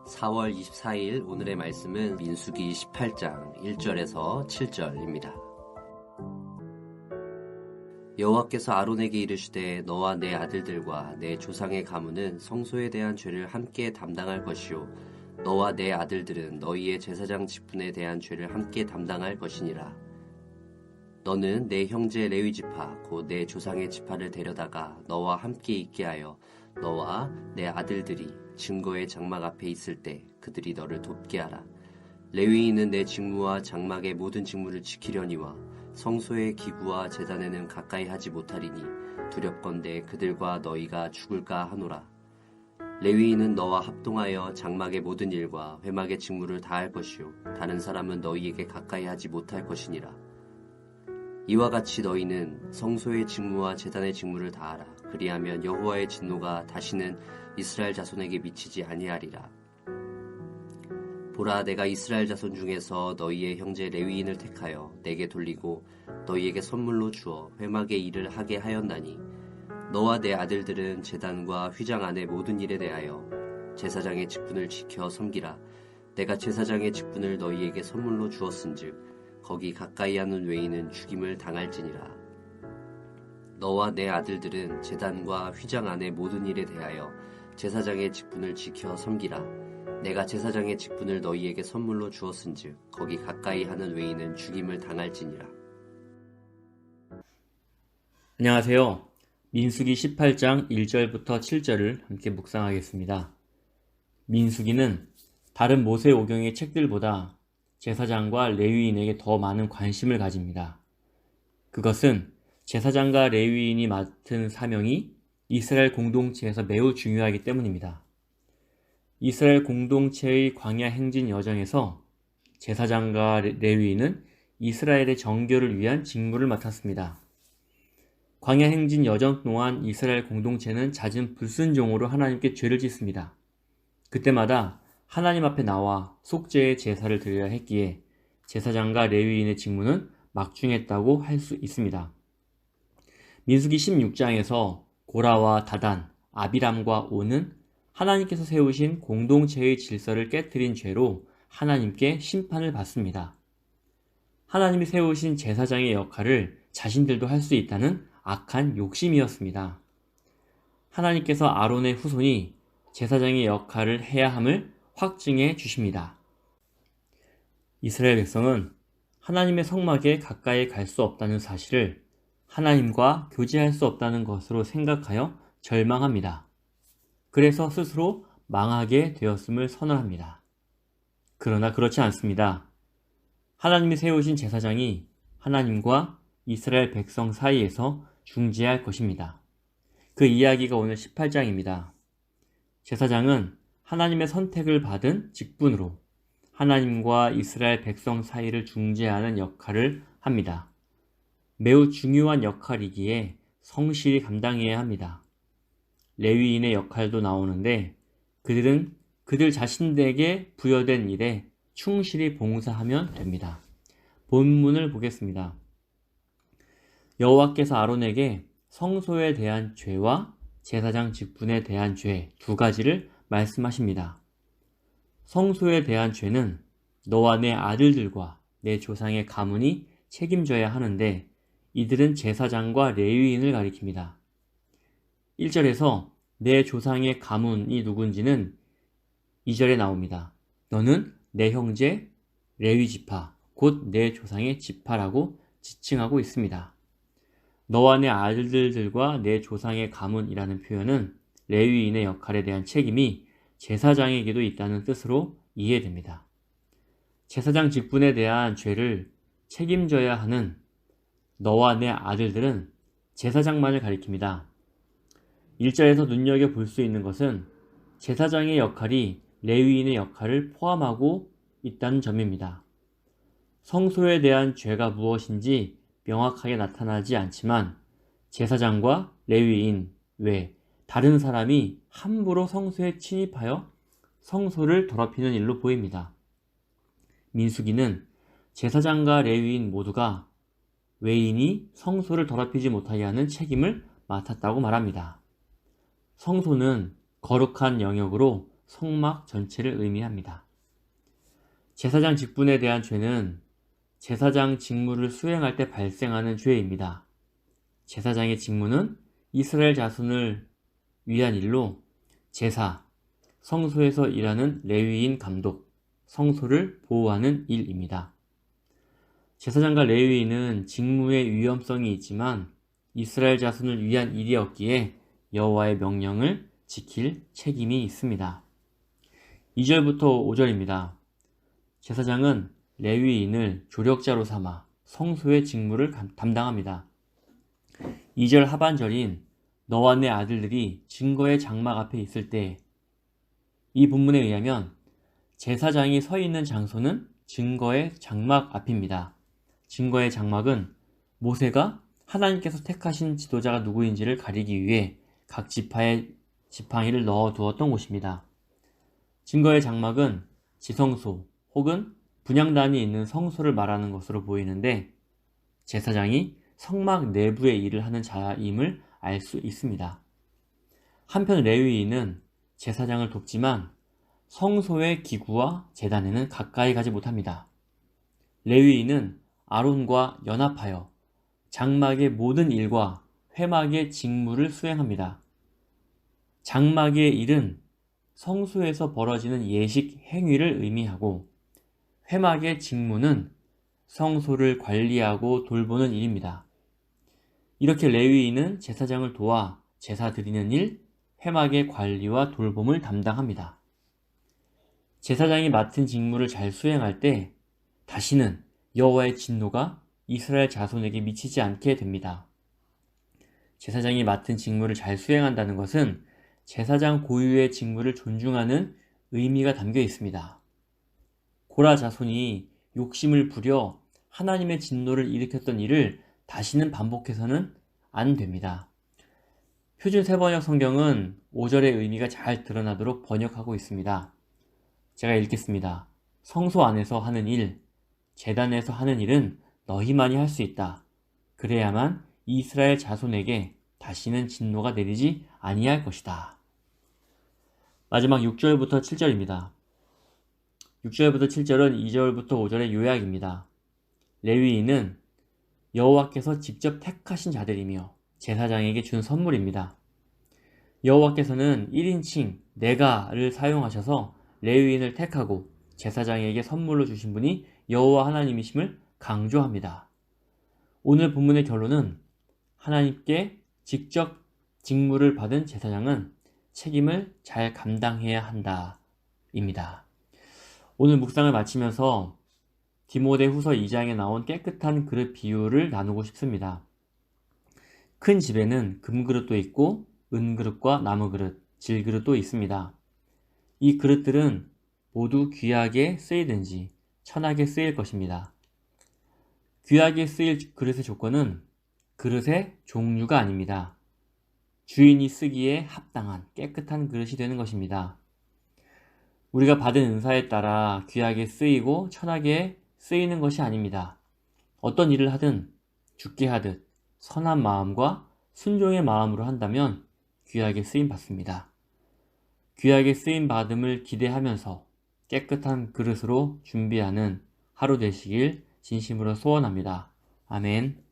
4월 24일 오늘의 말씀은 민수기 18장 1절에서 7절입니다. 여호와께서 아론에게 이르시되 너와 내 아들들과 내 조상의 가문은 성소에 대한 죄를 함께 담당할 것이요 너와 내 아들들은 너희의 제사장 직분에 대한 죄를 함께 담당할 것이니라. 너는 내 형제 레위 지파 곧 내 조상의 지파를 데려다가 너와 함께 있게 하여 너와 내 아들들이 증거의 장막 앞에 있을 때 그들이 너를 돕게 하라. 레위인은 내 직무와 장막의 모든 직무를 지키려니와 성소의 기구와 제단에는 가까이 하지 못하리니 두렵건대 그들과 너희가 죽을까 하노라. 레위인은 너와 합동하여 장막의 모든 일과 회막의 직무를 다할 것이요 다른 사람은 너희에게 가까이 하지 못할 것이니라. 이와 같이 너희는 성소의 직무와 제단의 직무를 다하라. 그리하면 여호와의 진노가 다시는 이스라엘 자손에게 미치지 아니하리라. 보라, 내가 이스라엘 자손 중에서 너희의 형제 레위인을 택하여 내게 돌리고 너희에게 선물로 주어 회막의 일을 하게 하였나니 너와 내 아들들은 제단과 휘장 안의 모든 일에 대하여 제사장의 직분을 지켜 섬기라. 내가 제사장의 직분을 너희에게 선물로 주었은즉 거기 가까이 하는 외인은 죽임을 당할지니라. 너와 내 아들들은 제단과 휘장 안의 모든 일에 대하여 제사장의 직분을 지켜 섬기라. 내가 제사장의 직분을 너희에게 선물로 주었은즉 거기 가까이 하는 외인은 죽임을 당할지니라. 안녕하세요. 민수기 18장 1절부터 7절을 함께 묵상하겠습니다. 민수기는 다른 모세오경의 책들보다 제사장과 레위인에게 더 많은 관심을 가집니다. 그것은 제사장과 레위인이 맡은 사명이 이스라엘 공동체에서 매우 중요하기 때문입니다. 이스라엘 공동체의 광야 행진 여정에서 제사장과 레위인은 이스라엘의 정결을 위한 직무를 맡았습니다. 광야 행진 여정 동안 이스라엘 공동체는 잦은 불순종으로 하나님께 죄를 짓습니다. 그때마다 하나님 앞에 나와 속죄의 제사를 드려야 했기에 제사장과 레위인의 직무는 막중했다고 할 수 있습니다. 민수기 16장에서 고라와 다단, 아비람과 온은 하나님께서 세우신 공동체의 질서를 깨뜨린 죄로 하나님께 심판을 받습니다. 하나님이 세우신 제사장의 역할을 자신들도 할 수 있다는 악한 욕심이었습니다. 하나님께서 아론의 후손이 제사장의 역할을 해야 함을 확증해 주십니다. 이스라엘 백성은 하나님의 성막에 가까이 갈 수 없다는 사실을 하나님과 교제할 수 없다는 것으로 생각하여 절망합니다. 그래서 스스로 망하게 되었음을 선언합니다. 그러나 그렇지 않습니다. 하나님이 세우신 제사장이 하나님과 이스라엘 백성 사이에서 중재할 것입니다. 그 이야기가 오늘 18장입니다. 제사장은 하나님의 선택을 받은 직분으로 하나님과 이스라엘 백성 사이를 중재하는 역할을 합니다. 매우 중요한 역할이기에 성실히 감당해야 합니다. 레위인의 역할도 나오는데 그들은 그들 자신들에게 부여된 일에 충실히 봉사하면 됩니다. 본문을 보겠습니다. 여호와께서 아론에게 성소에 대한 죄와 제사장 직분에 대한 죄 두 가지를 말씀하십니다. 성소에 대한 죄는 너와 내 아들들과 내 조상의 가문이 책임져야 하는데 이들은 제사장과 레위인을 가리킵니다. 1절에서 내 조상의 가문이 누군지는 2절에 나옵니다. 너는 내 형제 레위 지파, 곧 내 조상의 지파라고 지칭하고 있습니다. 너와 내 아들들과 내 조상의 가문이라는 표현은 레위인의 역할에 대한 책임이 제사장에게도 있다는 뜻으로 이해됩니다. 제사장 직분에 대한 죄를 책임져야 하는 너와 내 아들들은 제사장만을 가리킵니다. 1절에서 눈여겨볼 수 있는 것은 제사장의 역할이 레위인의 역할을 포함하고 있다는 점입니다. 성소에 대한 죄가 무엇인지 명확하게 나타나지 않지만 제사장과 레위인 외 다른 사람이 함부로 성소에 침입하여 성소를 더럽히는 일로 보입니다. 민수기는 제사장과 레위인 모두가 외인이 성소를 더럽히지 못하게 하는 책임을 맡았다고 말합니다. 성소는 거룩한 영역으로 성막 전체를 의미합니다. 제사장 직분에 대한 죄는 제사장 직무를 수행할 때 발생하는 죄입니다. 제사장의 직무는 이스라엘 자손을 위한 일로 제사, 성소에서 일하는 레위인 감독, 성소를 보호하는 일입니다. 제사장과 레위인은 직무의 위험성이 있지만 이스라엘 자손을 위한 일이었기에 여호와의 명령을 지킬 책임이 있습니다. 2절부터 5절입니다. 제사장은 레위인을 조력자로 삼아 성소의 직무를 담당합니다. 2절 하반절인 너와 내 아들들이 증거의 장막 앞에 있을 때, 이 본문에 의하면 제사장이 서 있는 장소는 증거의 장막 앞입니다. 증거의 장막은 모세가 하나님께서 택하신 지도자가 누구인지를 가리기 위해 각 지파에 지팡이를 넣어 두었던 곳입니다. 증거의 장막은 지성소 혹은 분향단이 있는 성소를 말하는 것으로 보이는데, 제사장이 성막 내부의 일을 하는 자임을 알 수 있습니다. 한편 레위인은 제사장을 돕지만 성소의 기구와 제단에는 가까이 가지 못합니다. 레위인은 아론과 연합하여 장막의 모든 일과 회막의 직무를 수행합니다. 장막의 일은 성소에서 벌어지는 예식 행위를 의미하고, 회막의 직무는 성소를 관리하고 돌보는 일입니다. 이렇게 레위인은 제사장을 도와 제사 드리는 일, 회막의 관리와 돌봄을 담당합니다. 제사장이 맡은 직무를 잘 수행할 때 다시는 여호와의 진노가 이스라엘 자손에게 미치지 않게 됩니다. 제사장이 맡은 직무를 잘 수행한다는 것은 제사장 고유의 직무를 존중하는 의미가 담겨 있습니다. 고라 자손이 욕심을 부려 하나님의 진노를 일으켰던 일을 다시는 반복해서는 안 됩니다. 표준 세번역 성경은 5절의 의미가 잘 드러나도록 번역하고 있습니다. 제가 읽겠습니다. 성소 안에서 하는 일, 제단에서 하는 일은 너희만이 할 수 있다. 그래야만 이스라엘 자손에게 다시는 진노가 내리지 아니할 것이다. 마지막 6절부터 7절입니다. 6절부터 7절은 2절부터 5절의 요약입니다. 레위인은 여호와께서 직접 택하신 자들이며 제사장에게 준 선물입니다. 여호와께서는 1인칭 내가를 사용하셔서 레위인을 택하고 제사장에게 선물로 주신 분이 여호와 하나님이심을 강조합니다. 오늘 본문의 결론은 하나님께 직접 직무를 받은 제사장은 책임을 잘 감당해야 한다 입니다. 오늘 묵상을 마치면서 디모데후서 2장에 나온 깨끗한 그릇 비유를 나누고 싶습니다. 큰 집에는 금그릇도 있고 은그릇과 나무그릇, 질그릇도 있습니다. 이 그릇들은 모두 귀하게 쓰이든지 천하게 쓰일 것입니다. 귀하게 쓰일 그릇의 조건은 그릇의 종류가 아닙니다. 주인이 쓰기에 합당한 깨끗한 그릇이 되는 것입니다. 우리가 받은 은사에 따라 귀하게 쓰이고 천하게 쓰이는 것이 아닙니다. 어떤 일을 하든 죽게 하듯 선한 마음과 순종의 마음으로 한다면 귀하게 쓰임 받습니다. 귀하게 쓰임 받음을 기대하면서 깨끗한 그릇으로 준비하는 하루 되시길 진심으로 소원합니다. 아멘.